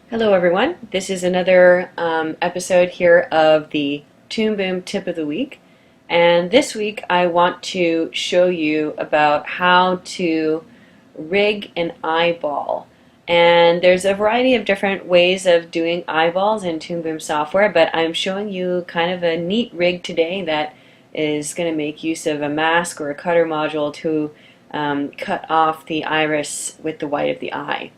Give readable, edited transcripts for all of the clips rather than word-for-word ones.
Hello everyone, this is another episode here of the Toon Boom Tip of the Week, and this week I want to show you about how to rig an eyeball. And there's a variety of different ways of doing eyeballs in Toon Boom software, but I'm showing you kind of a neat rig today that is going to make use of a mask or a cutter module to cut off the iris with the white of the eye.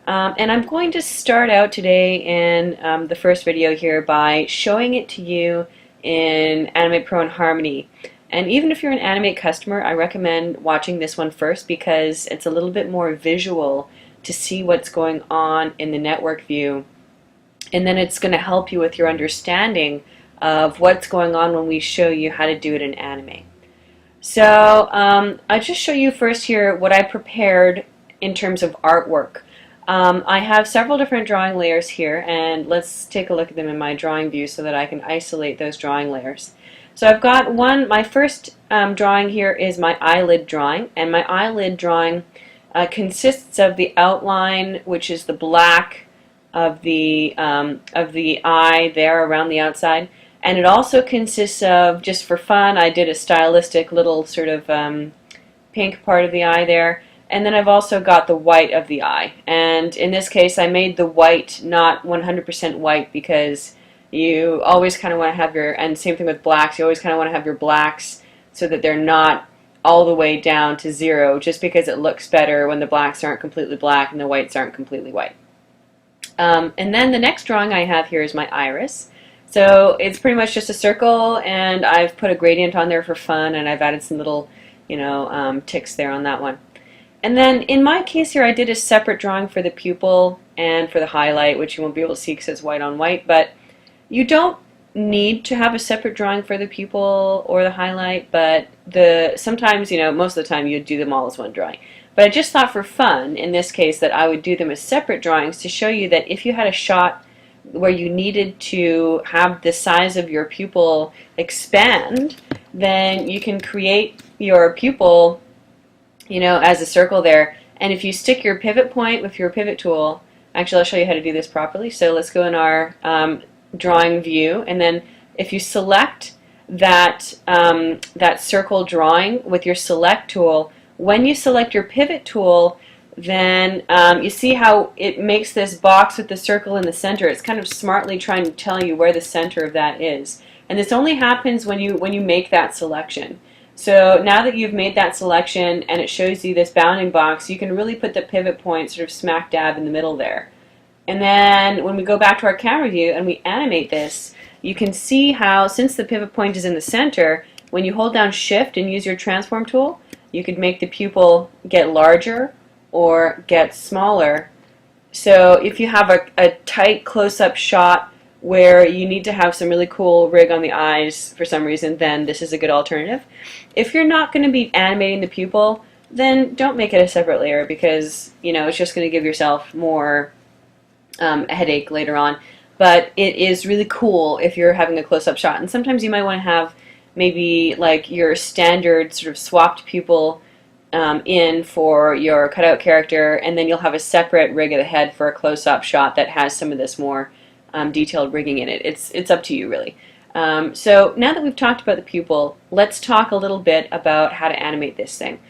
And I'm going to start out today in the first video here by showing it to you in Animate Pro and Harmony. And even if you're an Animate customer, I recommend watching this one first because it's a little bit more visual to see what's going on in the network view. And then it's going to help you with your understanding of what's going on when we show you how to do it in Animate. So I'll just show you first here what I prepared in terms of artwork. I have several different drawing layers here, and let's take a look at them in my drawing view so that I can isolate those drawing layers. So I've got my first drawing here is my eyelid drawing, and my eyelid drawing consists of the outline, which is the black of the eye there around the outside, and it also consists of, just for fun, I did a stylistic little sort of pink part of the eye there. And then I've also got the white of the eye. And in this case, I made the white not 100% white because you always kind of want to have your, and same thing with blacks, you always kind of want to have your blacks so that they're not all the way down to zero, just because it looks better when the blacks aren't completely black and the whites aren't completely white. And then the next drawing I have here is my iris. So it's pretty much just a circle, and I've put a gradient on there for fun, and I've added some little, ticks there on that one. And then in my case here, I did a separate drawing for the pupil and for the highlight, which you won't be able to see because it's white on white, but you don't need to have a separate drawing for the pupil or the highlight, but sometimes, most of the time you'd do them all as one drawing. But I just thought for fun, in this case, that I would do them as separate drawings to show you that if you had a shot where you needed to have the size of your pupil expand, then you can create your pupil as a circle there, and if you stick your pivot point with your pivot tool, actually I'll show you how to do this properly. So let's go in our drawing view, and then if you select that circle drawing with your select tool, when you select your pivot tool, then you see how it makes this box with the circle in the center. It's kind of smartly trying to tell you where the center of that is, and this only happens when you make that selection. So now that you've made that selection and it shows you this bounding box, you can really put the pivot point sort of smack dab in the middle there. And then when we go back to our camera view and we animate this, you can see how, since the pivot point is in the center, when you hold down Shift and use your transform tool, you could make the pupil get larger or get smaller. So if you have a tight close-up shot where you need to have some really cool rig on the eyes for some reason, then this is a good alternative. If you're not going to be animating the pupil, then don't make it a separate layer because it's just going to give yourself more headache later on. But it is really cool if you're having a close-up shot, and sometimes you might want to have maybe like your standard sort of swapped pupil in for your cutout character, and then you'll have a separate rig of the head for a close-up shot that has some of this more detailed rigging in it. It's up to you, really. So now that we've talked about the pupil, let's talk a little bit about how to animate this thing.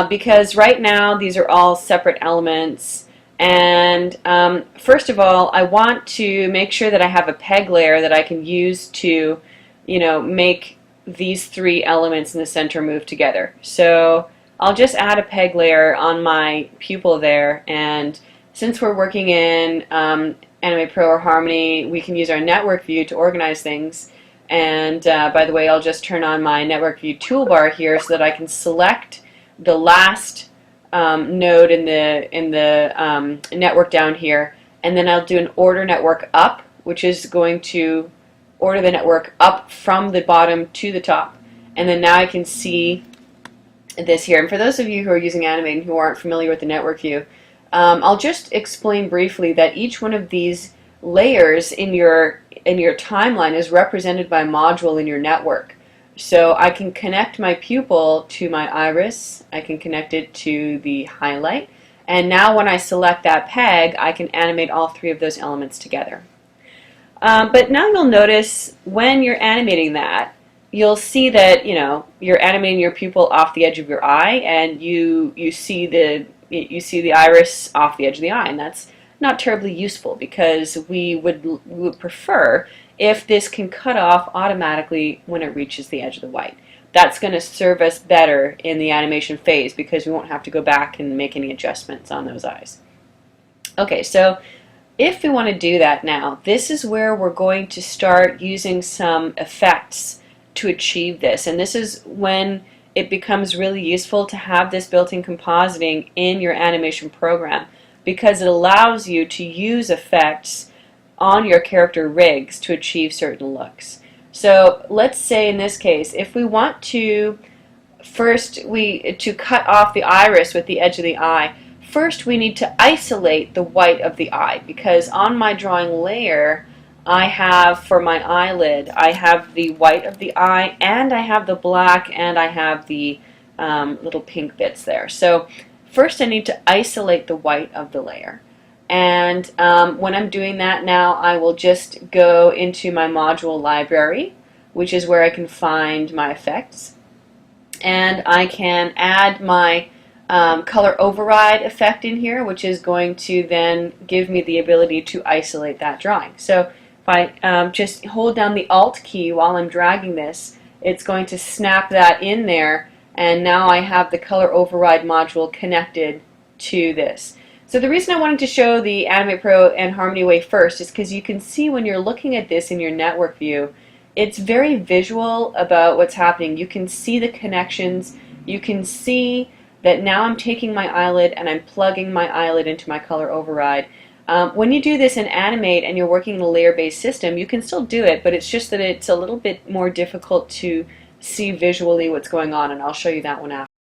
Because right now these are all separate elements, and first of all, I want to make sure that I have a peg layer that I can use to make these three elements in the center move together. So I'll just add a peg layer on my pupil there, and since we're working in Animate Pro or Harmony, we can use our network view to organize things. And by the way, I'll just turn on my network view toolbar here so that I can select the last node in the network down here, and then I'll do an order network up, which is going to order the network up from the bottom to the top. And then now I can see this here. And for those of you who are using Animate and who aren't familiar with the network view, I'll just explain briefly that each one of these layers in your timeline is represented by a module in your network. So I can connect my pupil to my iris, I can connect it to the highlight, And now when I select that peg, I can animate all three of those elements together. But now you'll notice when you're animating that, you'll see that you're animating your pupil off the edge of your eye, and you see the iris off the edge of the eye, and that's not terribly useful because we would prefer if this can cut off automatically when it reaches the edge of the white. That's going to serve us better in the animation phase because we won't have to go back and make any adjustments on those eyes. Okay, so if we want to do that now, this is where we're going to start using some effects to achieve this. And this is when it becomes really useful to have this built-in compositing in your animation program, because it allows you to use effects on your character rigs to achieve certain looks. So let's say in this case, if we want to to cut off the iris with the edge of the eye, first we need to isolate the white of the eye, because on my drawing layer I have, for my eyelid, I have the white of the eye, and I have the black, and I have the little pink bits there. So first I need to isolate the white of the layer. And when I'm doing that now, I will just go into my module library, which is where I can find my effects. And I can add my color override effect in here, which is going to then give me the ability to isolate that drawing. So if I just hold down the Alt key while I'm dragging this, it's going to snap that in there, and now I have the color override module connected to this. So the reason I wanted to show the Animate Pro and Harmony Way first is because you can see when you're looking at this in your network view, it's very visual about what's happening. You can see the connections, you can see that now I'm taking my eyelid and I'm plugging my eyelid into my color override. When you do this in Animate and you're working in a layer-based system, you can still do it, but it's just that it's a little bit more difficult to see visually what's going on, and I'll show you that one after.